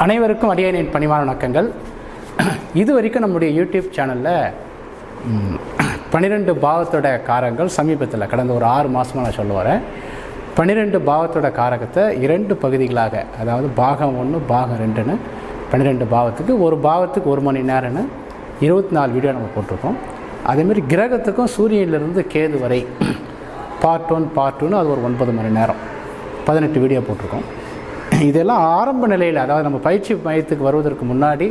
அனைவருக்கும் அடியேனின் பணிவான வணக்கங்கள். இது வரைக்கும் நம்முடைய யூடியூப் சேனலில் 12 பாவத்தோட காரகங்கள் சமீபத்தில் கடந்த ஒரு 6 மாதமாக நான் சொல்ல வரேன். 12 பாவத்தோட காரகத்தை 2 பகுதிகளாக, அதாவது பாகம் 1 பாகம் 2ன்னு 12 பாவத்துக்கு ஒரு பாவத்துக்கு 1 மணி நேரம்னு 24 வீடியோ நம்ம போட்டிருக்கோம். அதேமாதிரி கிரகத்துக்கும் சூரியனிலிருந்து கேது வரை பார்ட் 1 பார்ட் 2ன்னு அது ஒரு 9 மணி நேரம் 18 வீடியோ போட்டிருக்கோம். இதெல்லாம் ஆரம்ப நிலையில், அதாவது நம்ம பயிற்சி மையத்துக்கு வருவதற்கு முன்னாடி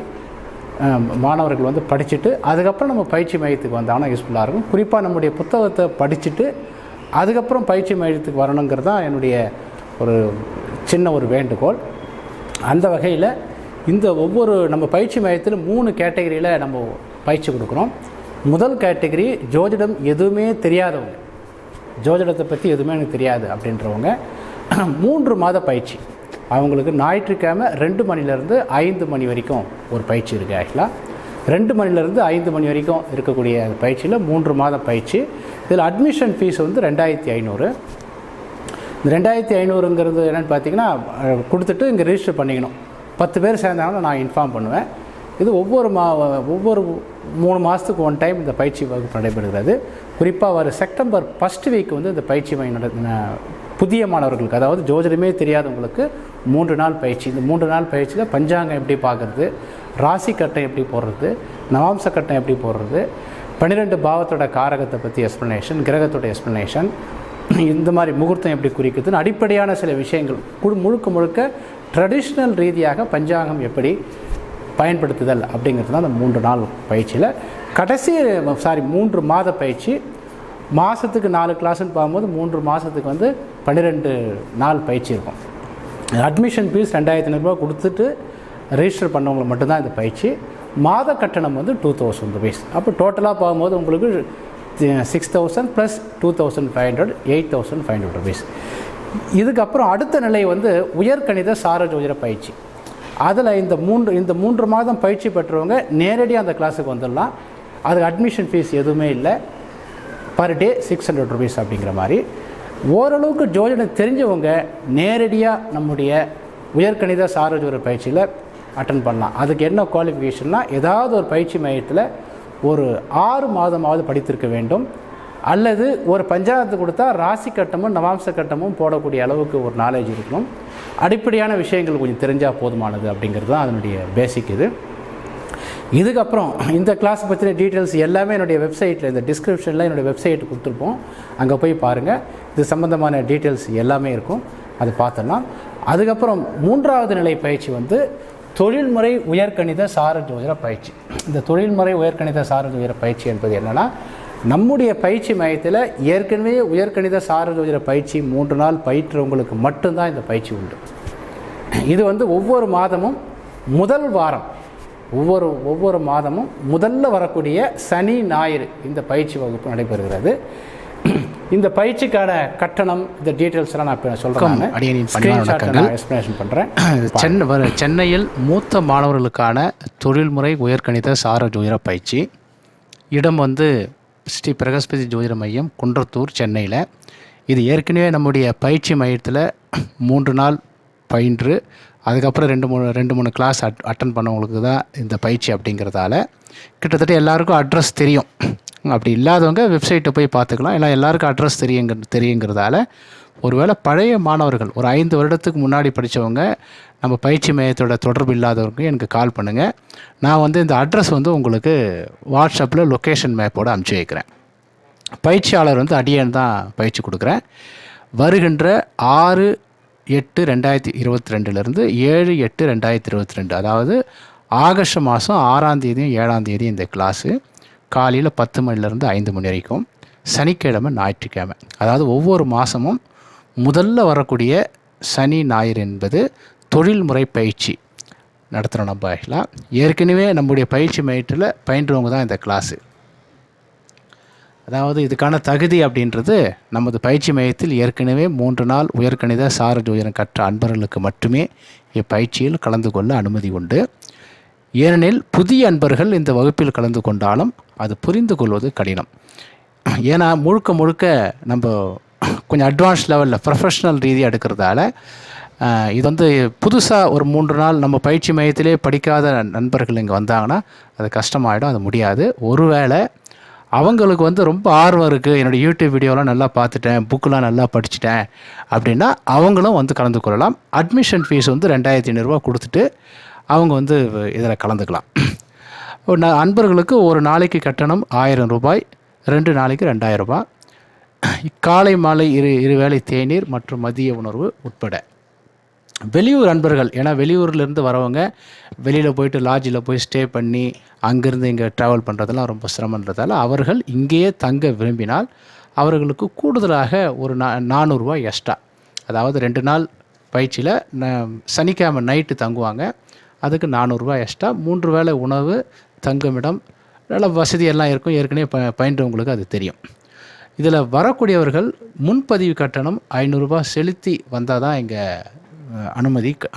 மாணவர்கள் வந்து படிச்சுட்டு அதுக்கப்புறம் நம்ம பயிற்சி மையத்துக்கு வந்தாங்கன்னா யூஸ்ஃபுல்லாக இருக்கும். குறிப்பாக நம்முடைய புத்தகத்தை படிச்சுட்டு அதுக்கப்புறம் பயிற்சி மையத்துக்கு வரணுங்கிறது தான் என்னுடைய ஒரு சின்ன ஒரு வேண்டுகோள். அந்த வகையில் இந்த ஒவ்வொரு நம்ம பயிற்சி மையத்தில் 3 கேட்டகரியில் நம்ம பயிற்சி கொடுக்குறோம். முதல் கேட்டகரி ஜோதிடம் எதுவுமே தெரியாதவங்க, ஜோதிடத்தை பற்றி எதுவுமே எனக்கு தெரியாது அப்படின்றவங்க 3 மாத பயிற்சி. அவங்களுக்கு ஞாயிற்றுக்கிழமை 2 மணிலேருந்து 5 மணி வரைக்கும் ஒரு பயிற்சி இருக்குது. ஆக்சுவலாக 2 மணிலேருந்து 5 மணி வரைக்கும் இருக்கக்கூடிய பயிற்சியில் 3 மாத பயிற்சி. இதில் அட்மிஷன் ஃபீஸ் வந்து 2500. இந்த 2500ங்கிறது என்னென்னு பார்த்தீங்கன்னா, கொடுத்துட்டு இங்கே ரிஜிஸ்டர் பண்ணிக்கணும். 10 பேர் சேர்ந்தாங்கன்னா நான் இன்ஃபார்ம் பண்ணுவேன். இது ஒவ்வொரு 3 மாதத்துக்கு 1 டைம் இந்த பயிற்சி வகுப்பு நடைபெறுகிறது. குறிப்பாக ஒரு செப்டம்பர் 1 வீக் வந்து இந்த பயிற்சி புதிய மாணவர்களுக்கு, அதாவது ஜோதிடமே தெரியாதவங்களுக்கு 3 நாள் பயிற்சி. இந்த 3 நாள் பயிற்சியில் பஞ்சாங்கம் எப்படி பார்க்குறது, ராசி கட்டம் எப்படி போடுறது, நவாம்ச கட்டம் எப்படி போடுறது, 12 பாவத்தோட காரகத்தை பற்றி எக்ஸ்ப்ளனேஷன், கிரகத்தோட எக்ஸ்ப்ளனேஷன், இந்த மாதிரி முகூர்த்தம் எப்படி குறிக்கிறதுன்னு அடிப்படையான சில விஷயங்கள் முழுக்க ட்ரெடிஷ்னல் ரீதியாக பஞ்சாங்கம் எப்படி பயன்படுத்துதல் அப்படிங்கிறது தான் அந்த 3 நாள் பயிற்சியில். கடைசி 3 மாத பயிற்சி. மாதத்துக்கு 4 கிளாஸ்ன்னு பார்க்கும்போது 3 மாதத்துக்கு வந்து 12 நாள் பயிற்சி இருக்கும். அட்மிஷன் ஃபீஸ் 2500 ரூபா கொடுத்துட்டு ரெஜிஸ்டர் பண்ணவங்களுக்கு மட்டும்தான் இந்த பயிற்சி. மாத கட்டணம் வந்து 2000 ருபீஸ். அப்போ டோட்டலாக பார்க்கும்போது உங்களுக்கு 6000 + 2500 8500 ருபீஸ். இதுக்கப்புறம் அடுத்த நிலை வந்து உயர்கணித சார ஜோதிட பயிற்சி. அதில் இந்த 3 மாதம் பயிற்சி பெற்றவங்க நேரடியாக அந்த கிளாஸுக்கு வந்துடலாம். அதுக்கு அட்மிஷன் ஃபீஸ் எதுவுமே இல்லை. பர் டே 600 ருபீஸ் அப்படிங்கிற மாதிரி. ஓரளவுக்கு ஜோதிடம் தெரிஞ்சவங்க நேரடியாக நம்முடைய உயர்கணித சார ஜோதிட பயிற்சியில் அட்டன் பண்ணலாம். அதுக்கு என்ன குவாலிஃபிகேஷன்னா, ஏதாவது ஒரு பயிற்சி மையத்தில் ஒரு 6 மாதமாவது படித்திருக்க வேண்டும், அல்லது ஒரு பஞ்சாங்கத்தை கொடுத்தா ராசி கட்டமும் நவாம்ச கட்டமும் போடக்கூடிய அளவுக்கு ஒரு நாலேஜ் இருக்கணும். அடிப்படையான விஷயங்கள் கொஞ்சம் தெரிஞ்சால் போதுமானது அப்படிங்கிறது தான் அதனுடைய பேசிக். இதுக்கப்புறம் இந்த கிளாஸ் பற்றின டீட்டெயில்ஸ் எல்லாமே என்னுடைய வெப்சைட்டில், இந்த டிஸ்கிரிப்ஷனில் என்னுடைய வெப்சைட் கொடுத்துருப்போம். அங்கே போய் பாருங்கள். இது சம்மந்தமான டீட்டெயில்ஸ் எல்லாமே இருக்கும், அது பார்த்தோன்னா. அதுக்கப்புறம் 3வது நிலை பயிற்சி வந்து தொழில்முறை உயர்கணித சார ஜோதிட பயிற்சி. இந்த தொழில்முறை உயர்கணித சார ஜோதிட பயிற்சி என்பது என்னென்னா, நம்முடைய பயிற்சி மையத்தில் ஏற்கனவே உயர்கணித சார ஜோதிட பயிற்சி 3 நாள் பயிற்றவங்களுக்கு மட்டும்தான் இந்த பயிற்சி உண்டு. இது வந்து ஒவ்வொரு மாதமும் முதல் வாரம், ஒவ்வொரு மாதமும் முதல்ல வரக்கூடிய சனி ஞாயிறு இந்த பயிற்சி வகுப்பு நடைபெறுகிறது. இந்த பயிற்சிக்கான கட்டணம், இந்த டீட்டெயில்ஸ் எல்லாம் நான் இப்போ சொல்கிறேன். எக்ஸ்பிளேஷன் பண்ணுறேன். சென்னையில் மூத்த மாணவர்களுக்கான தொழில்முறை உயர்கணித சார ஜோதிட பயிற்சி. இடம் வந்து ஸ்ரீ பிரகஸ்பதி ஜோதிட மையம், குன்றத்தூர், சென்னையில். இது ஏற்கனவே நம்முடைய பயிற்சி மையத்தில் 3 நாள் பயின்று அதுக்கப்புறம் 2-3 கிளாஸ் அட்டன் பண்ணவங்களுக்கு தான் இந்த பயிற்சி அப்படிங்கிறதால கிட்டத்தட்ட எல்லாருக்கும் அட்ரஸ் தெரியும். அப்படி இல்லாதவங்க வெப்சைட்டை போய் பார்த்துக்கலாம். இல்லை எல்லாருக்கும் அட்ரஸ் தெரியுங்கிறதால ஒருவேளை பழைய மாணவர்கள், ஒரு 5 வருடத்துக்கு முன்னாடி படித்தவங்க, நம்ம பயிற்சி மையத்தோட தொடர்பு இல்லாதவங்க எனக்கு கால் பண்ணுங்கள். நான் வந்து இந்த அட்ரஸ் வந்து உங்களுக்கு வாட்ஸ்அப்பில் லொக்கேஷன் மேப்போடு அனுப்பிச்சி வைக்கிறேன். பயிற்சியாளர் வந்து அடியேன் தான் பயிற்சி கொடுக்குறேன். வருகின்ற 6/8/2022 7/8/2022, அதாவது ஆகஸ்ட் மாதம் 6ஆம் தேதியும் 7ஆம் தேதியும் இந்த கிளாஸு காலையில் 10 மணிலேருந்து 5 மணி வரைக்கும், சனிக்கிழமை ஞாயிற்றுக்கிழமை. அதாவது ஒவ்வொரு மாதமும் முதல்ல வரக்கூடிய சனி ஞாயிறு என்பது தொழில்முறை பயிற்சி நடத்துகிறோம். நம்ம ஆகலாம் ஏற்கனவே நம்முடைய பயிற்சி மையத்தில் பயின்றவங்க தான் இந்த கிளாஸு. அதாவது இதுக்கான தகுதி அப்படின்றது நமது பயிற்சி மையத்தில் ஏற்கனவே 3 நாள் உயர்கணித சார ஜோதிடம் கற்ற அன்பர்களுக்கு மட்டுமே இப்பயிற்சியில் கலந்து கொள்ள அனுமதி உண்டு. ஏனெனில் புதிய அன்பர்கள் இந்த வகுப்பில் கலந்து கொண்டாலும் அது புரிந்து கொள்வது கடினம். ஏன்னா முழுக்க நம்ம கொஞ்சம் அட்வான்ஸ் லெவலில் ப்ரொஃபஷ்னல் ரீதியாக எடுக்கிறதால இது வந்து புதுசாக ஒரு 3 நாள் நம்ம பயிற்சி மையத்திலே படிக்காத நண்பர்கள் இங்கே வந்தாங்கன்னா அது கஷ்டமாயிடும், அது முடியாது. ஒருவேளை அவங்களுக்கு வந்து ரொம்ப ஆர்வம் இருக்குது, என்னோடய யூடியூப் வீடியோலாம் நல்லா பார்த்துட்டேன், புக்கெலாம் நல்லா படிச்சுட்டேன் அப்படின்னா அவங்களும் வந்து கலந்து கொள்ளலாம். அட்மிஷன் ஃபீஸ் வந்து 2500 கொடுத்துட்டு அவங்க வந்து இதில் கலந்துக்கலாம். அன்பர்களுக்கு ஒரு நாளைக்கு கட்டணம் 1000 ரூபாய், 2 நாளைக்கு 2000 ரூபாய். காலை மாலை இருவேளை தேநீர் மற்றும் மதிய உணர்வு உட்பட. வெளியூர் அன்பர்கள், ஏன்னா வெளியூர்லேருந்து வரவங்க வெளியில் போயிட்டு லாட்ஜில் போய் ஸ்டே பண்ணி அங்கேருந்து இங்கே ட்ராவல் பண்ணுறதெல்லாம் ரொம்ப சிரமன்றதால அவர்கள் இங்கேயே தங்க விரும்பினால் அவர்களுக்கு கூடுதலாக ஒரு 400 ரூபாய் எக்ஸ்ட்ரா. அதாவது 2 நாள் பயிற்சியில் சனிக்கிழமை நைட்டு தங்குவாங்க, அதுக்கு 400 ரூபாய் எக்ஸ்ட்ரா. 3 வேளை உணவு, தங்குமிடம், நல்ல வசதியெல்லாம் இருக்கும். ஏற்கனவே பயின்றவங்களுக்கு அது தெரியும். இதில் வரக்கூடியவர்கள் முன்பதிவு கட்டணம் 500 ரூபாய் செலுத்தி வந்தால் தான் இங்கே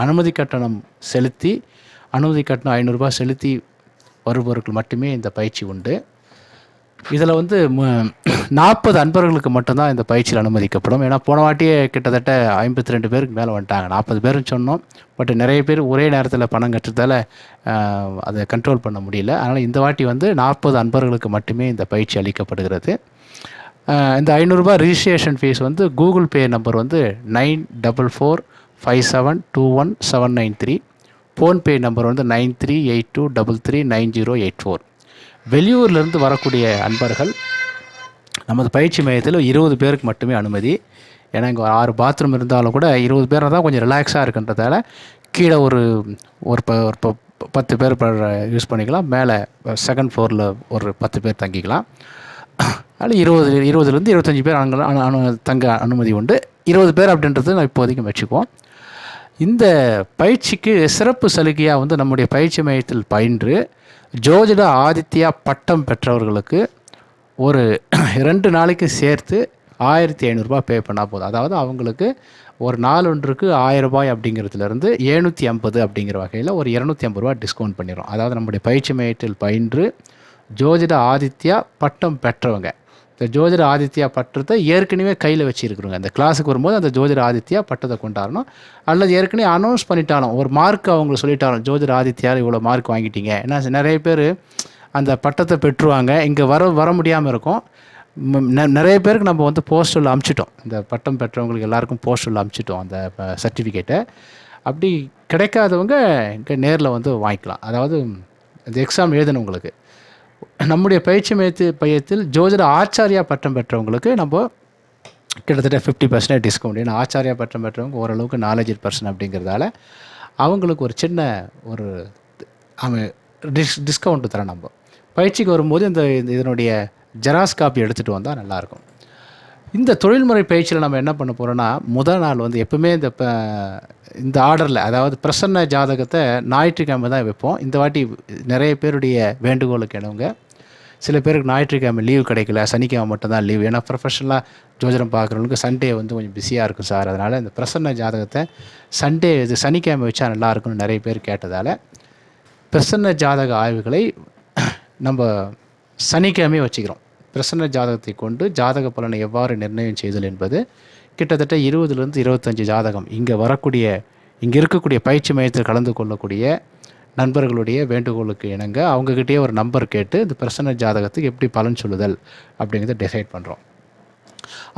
அனுமதி கட்டணம் செலுத்தி, அனுமதி கட்டணம் 500 ரூபாய் செலுத்தி வருபவர்கள் மட்டுமே இந்த பயிற்சி உண்டு. இதில் வந்து 40 அன்பர்களுக்கு மட்டும்தான் இந்த பயிற்சியில் அனுமதிக்கப்படும். ஏன்னா போன வாட்டியே கிட்டத்தட்ட 52 பேருக்கு மேலே வந்துட்டாங்க. 40 பேருன்னு சொன்னோம், பட் நிறைய பேர் ஒரே நேரத்தில் பணம் கட்டுறதால அதை கண்ட்ரோல் பண்ண முடியல. அதனால் இந்த வாட்டி வந்து 40 அன்பர்களுக்கு மட்டுமே இந்த பயிற்சி அளிக்கப்படுகிறது. இந்த 500 ரூபாய் ரிஜிஸ்ட்ரேஷன் ஃபீஸ் வந்து கூகுள் பே நம்பர் வந்து 9445721793. ஃபோன்பே நம்பர் வந்து 9382339084. வெளியூர்லேருந்து வரக்கூடிய அன்பர்கள் நமது பயிற்சி மையத்தில் 20 பேருக்கு மட்டுமே அனுமதி. ஏன்னா இங்கே 6 பாத்ரூம் இருந்தாலும் கூட 20 பேர் தான் கொஞ்சம் ரிலாக்ஸாக இருக்குன்றதால கீழே ஒரு 10 பேர் யூஸ் பண்ணிக்கலாம், மேலே செகண்ட் ஃப்ளோரில் ஒரு 10 பேர் தங்கிக்கலாம். அதில் 20லேருந்து 25 பேர் தங்க அனுமதி உண்டு. 20 பேர் அப்படின்றது நான் இப்போதைக்கு வச்சுக்குவோம். இந்த பயிற்சிக்கு சிறப்பு சலுகையாக வந்து நம்முடைய பயிற்சி மையத்தில் பயின்று ஜோதிட ஆதித்யா பட்டம் பெற்றவர்களுக்கு ஒரு 2 நாளைக்கு சேர்த்து 1500 ரூபாய் பே பண்ணால் போதும். அதாவது அவங்களுக்கு ஒரு நாள் ஒன்றுக்கு 1000 ரூபாய் அப்படிங்கிறதுலேருந்து 750 அப்படிங்கிற வகையில் ஒரு 250 ரூபா டிஸ்கவுண்ட் பண்ணிடுறோம். அதாவது நம்முடைய பயிற்சி மையத்தில் பயின்று ஜோதிட ஆதித்யா பட்டம் பெற்றவங்க, இந்த ஜோதிட ஆதித்யா பட்டத்தை ஏற்கனவே கையில் வச்சுருக்குறோங்க. அந்த கிளாஸுக்கு வரும்போது அந்த ஜோதிட ஆதித்யா பட்டத்தை கொண்டாடணும். அல்லது ஏற்கனவே அனௌன்ஸ் பண்ணிட்டாலும் ஒரு மார்க் அவங்களுக்கு சொல்லிட்டாலும் ஜோதிட ஆதித்யா இவ்வளோ மார்க் வாங்கிட்டீங்க. ஏன்னா நிறைய பேர் அந்த பட்டத்தை பெற்றுவாங்க, இங்கே வர முடியாமல் இருக்கும். நிறைய பேருக்கு நம்ம வந்து போஸ்டரில் அமுச்சிட்டோம், இந்த பட்டம் பெற்றவங்களுக்கு எல்லாருக்கும் போஸ்டரில் அமுச்சிட்டோம் அந்த சர்டிஃபிகேட்டை. அப்படி கிடைக்காதவங்க இங்கே நேரில் வந்து வாங்கிக்கலாம். அதாவது இந்த எக்ஸாம் எழுதினவங்களுக்கு நம்முடைய பயிற்சி மையத்தில் ஜோதிட ஆச்சாரியா பட்டம் பெற்றவங்களுக்கு நம்ம கிட்டத்தட்ட 50% டிஸ்கவுண்ட். ஏன்னா ஆச்சாரியா பட்டம் பெற்றவங்க ஓரளவுக்கு நாலேஜ் பர்சன் அப்படிங்கிறதால அவங்களுக்கு ஒரு சின்ன ஒரு டிஸ்கவுண்ட்டு தரேன். நம்ம பயிற்சிக்கு வரும்போது இதனுடைய ஜெராக்ஸ் காப்பி எடுத்துகிட்டு வந்தால் நல்லாயிருக்கும். இந்த தொழில்முறை பயிற்சியில் நம்ம என்ன பண்ண போகிறோன்னா, முதல் நாள் வந்து எப்பவுமே இந்த ஆர்டரில், அதாவது பிரசன்ன ஜாதகத்தை ஞாயிற்றுக்கிழமை தான் வைப்போம். இந்த வாட்டி நிறைய பேருடைய வேண்டுகோளுக்கு இணங்க சில பேருக்கு ஞாயிற்றுக்கிழமை லீவு கிடைக்கல, சனிக்கிழமை மட்டும்தான் லீவு. ஏன்னா ப்ரொஃபஷனலாக ஜோதிடம் பார்க்குறவங்களுக்கு சண்டே வந்து கொஞ்சம் பிஸியாக இருக்கும் சார், அதனால் இந்த பிரசன்ன ஜாதகத்தை சனிக்கிழமை வச்சா நல்லாயிருக்குன்னு நிறைய பேர் கேட்டதால் பிரசன்ன ஜாதக ஆய்வுகளை நம்ம சனிக்கிழமையே வச்சுக்கிறோம். பிரசன்ன ஜாதகத்தை கொண்டு ஜாதக பலனை எவ்வாறு நிர்ணயம் செய்தல் என்பது கிட்டத்தட்ட 20லேருந்து 25 ஜாதகம் இங்கே இருக்கக்கூடிய பயிற்சி மையத்தில் கலந்து கொள்ளக்கூடிய நண்பர்களுடைய வேண்டுகோளுக்கு இணங்க அவங்கக்கிட்டே ஒரு நம்பர் கேட்டு இந்த பிரசன்ன ஜாதகத்துக்கு எப்படி பலன் சொல்லுதல் அப்படிங்கிறத டிசைட் பண்ணுறோம்.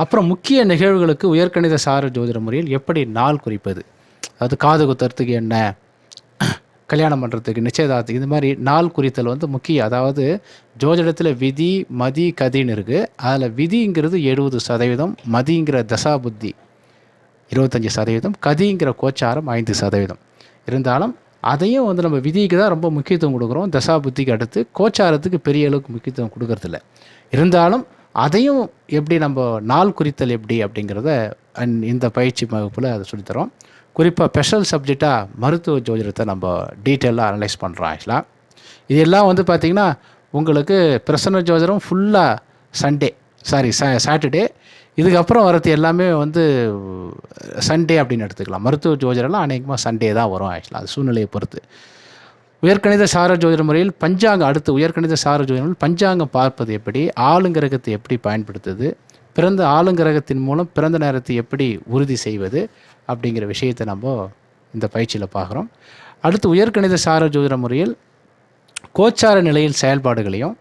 அப்புறம் முக்கிய நிகழ்வுகளுக்கு உயர்கணித சார ஜோதிட முறையில் எப்படி நாள் குறிப்பது, அது காது குத்துறதுக்கு என்ன, கல்யாணம் பண்ணுறதுக்கு, நிச்சயதார்த்தத்துக்கு, இந்த மாதிரி நாள் குறித்தல் வந்து முக்கியம். அதாவது ஜோதிடத்தில் விதி மதி கதின்னு இருக்குது. அதில் விதிங்கிறது 70%, மதிங்கிற தசாபுத்தி 25%, கதிங்கிற கோச்சாரம் 5%. இருந்தாலும் அதையும் வந்து நம்ம விதிக்கு தான் ரொம்ப முக்கியத்துவம் கொடுக்குறோம், தசாபுத்திக்கு அடுத்து. கோச்சாரத்துக்கு பெரிய அளவுக்கு முக்கியத்துவம் கொடுக்கறதில்ல. இருந்தாலும் அதையும் எப்படி நம்ம நாள் குறித்தல் எப்படி அப்படிங்கிறத இந்த பயிற்சி வகுப்பில் அதை சொல்லித்தரோம். குறிப்பாக ஸ்பெஷல் சப்ஜெக்டாக மருத்துவ ஜோதிடத்தை நம்ம டீட்டெயிலாக அனலைஸ் பண்ணுறோம். ஆக்சுவலாக இது எல்லாம் வந்து பார்த்திங்கன்னா உங்களுக்கு பிரசன்ன ஜோதிடம் ஃபுல்லாக சாட்டர்டே, இதுக்கப்புறம் வரது எல்லாமே வந்து சண்டே அப்படின்னு எடுத்துக்கலாம். மருத்துவ ஜோதிடம்லாம் அநேகமாக சண்டே தான் வரும். ஆக்சுவலாக அது சூழ்நிலையை பொறுத்து. உயர்கணித சார ஜோதிட முறையில் உயர்கணித சார ஜோதிட முறையில் பஞ்சாங்கம் பார்ப்பது எப்படி, ஆளுங்கிரகத்தை எப்படி பயன்படுத்துது, பிறந்த ஆளுங்கிரகத்தின் மூலம் பிறந்த நேரத்தை எப்படி உறுதி செய்வது அப்படிங்கிற விஷயத்தை நம்ம இந்த பயிற்சியில் பார்க்குறோம். அடுத்து உயர்கணித சார ஜோதிட முறையில் கோச்சார நிலையில் செயல்பாடுகளையும்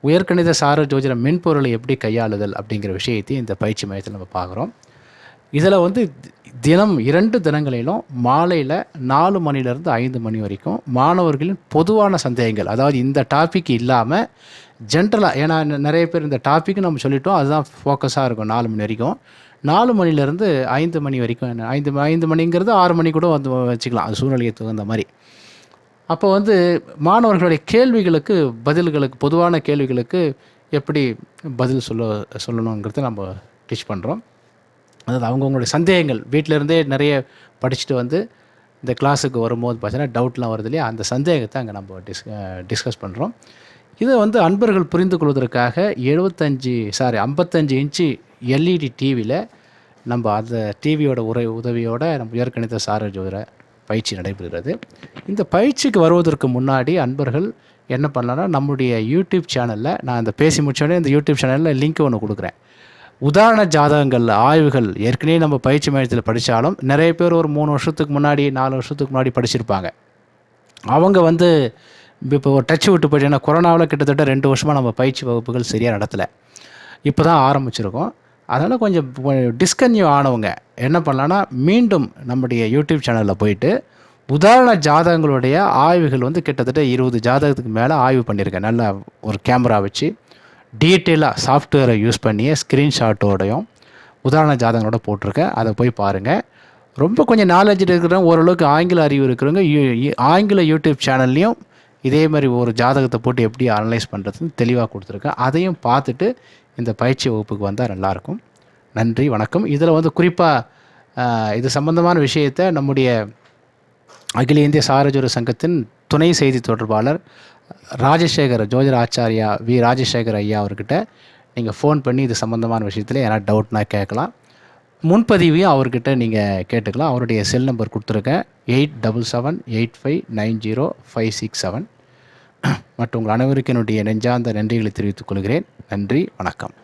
உயர்கணித சார ஜோதிட மென்பொருளை எப்படி கையாளுதல் அப்படிங்கிற விஷயத்தையும் இந்த பயிற்சி மையத்தில் நம்ம பார்க்குறோம். இதில் வந்து தினம் 2 தினங்களிலும் மாலையில் 4 மணிலேருந்து 5 மணி வரைக்கும் மாணவர்களின் பொதுவான சந்தேகங்கள், அதாவது இந்த டாபிக் இல்லாமல் ஜென்ரலாக, ஏன்னா நிறைய பேர் இந்த டாப்பிக்கு நம்ம சொல்லிட்டோம், அதுதான் ஃபோக்கஸாக இருக்கும் 4 மணி வரைக்கும். 4 மணிலேருந்து 5 மணி வரைக்கும், 5 மணிங்கிறது 6 மணி கூட வந்து வச்சுக்கலாம், அது சூழ்நிலையை தகுந்த மாதிரி. அப்போ வந்து மாணவர்களுடைய கேள்விகளுக்கு பதில்களுக்கு, பொதுவான கேள்விகளுக்கு எப்படி பதில் சொல்லணுங்கிறத நம்ம டீச் பண்ணுறோம். அதாவது அவங்கவுங்களுடைய சந்தேகங்கள் வீட்டிலேருந்தே நிறைய படிச்சுட்டு வந்து இந்த கிளாஸுக்கு வரும்போது பார்த்தீங்கன்னா டவுட்லாம் வருது இல்லையா, அந்த சந்தேகத்தை அங்கே நம்ம டிஸ்கஸ் பண்ணுறோம். இதை வந்து அன்பர்கள் புரிந்து கொள்வதற்காக 55 இன்ச்சு எல்இடி டிவியில் நம்ம அந்த டிவியோட உதவியோட நம்ம உயர்கணித சார ஜோதிட பயிற்சி நடைபெறுகிறது. இந்த பயிற்சிக்கு வருவதற்கு முன்னாடி அன்பர்கள் என்ன பண்ணலான்னா, நம்முடைய யூடியூப் சேனலில், நான் இந்த பேசி முடிச்சோடனே இந்த யூடியூப் சேனலில் லிங்க் ஒன்று கொடுக்குறேன். உதாரண ஜாதகங்கள் ஆய்வுகள் ஏற்கனவே நம்ம பயிற்சி மையத்தில் படித்தாலும் நிறைய பேர் ஒரு 3 வருஷத்துக்கு முன்னாடி 4 வருஷத்துக்கு முன்னாடி படிச்சிருப்பாங்க. அவங்க வந்து இப்போ ஒரு டச் விட்டு போயிட்டு, ஏன்னா கொரோனாவில் கிட்டத்தட்ட 2 வருஷமாக நம்ம பயிற்சி வகுப்புகள் சரியாக நடத்தலை, இப்போ தான் ஆரம்பிச்சிருக்கோம். அதனால் கொஞ்சம் டிஸ்கன்யூ ஆனவங்க என்ன பண்ணலான்னா, மீண்டும் நம்முடைய யூடியூப் சேனலில் போயிட்டு உதாரண ஜாதகங்களுடைய ஆய்வுகள் வந்து கிட்டத்தட்ட 20 ஜாதகத்துக்கு மேலே ஆய்வு பண்ணியிருக்கேன். நல்லா ஒரு கேமரா வச்சு டீட்டெயிலாக சாஃப்ட்வேரை யூஸ் பண்ணியே ஸ்க்ரீன்ஷாட்டோடையும் உதாரண ஜாதகங்களோட போட்டிருக்கேன். அதை போய் பாருங்கள். ரொம்ப கொஞ்சம் நாலேஜ் இருக்கிறவங்க, ஓரளவுக்கு ஆங்கில அறிவு இருக்கிறவங்க ஆங்கில யூடியூப் சேனல்லையும் இதே மாதிரி ஒரு ஜாதகத்தை போட்டு எப்படி அனலைஸ் பண்ணுறதுன்னு தெளிவாக கொடுத்துருக்கேன். அதையும் பார்த்துட்டு இந்த பயிற்சி வகுப்புக்கு வந்தால் நல்லாயிருக்கும். நன்றி, வணக்கம். இதில் வந்து குறிப்பாக இது சம்பந்தமான விஷயத்தை நம்முடைய அகில இந்திய சாரஜோதிட சங்கத்தின் துணை செய்தி தொடர்பாளர் ராஜசேகர், ஜோதிட ஆச்சாரியா ராஜசேகர் ஐயா அவர்கிட்ட நீங்கள் ஃபோன் பண்ணி இது சம்மந்தமான விஷயத்தில் ஏன்னா டவுட்னா கேட்கலாம். முன்பதிவையும் அவர்கிட்ட நீங்கள் கேட்டுக்கலாம். அவருடைய செல் நம்பர் கொடுத்துருக்கேன், 8778590567. மற்றும் உங்கள் அனைவருக்கும் என்னுடைய நெஞ்சார்ந்த நன்றிகளை தெரிவித்துக் கொள்கிறேன். நன்றி, வணக்கம்.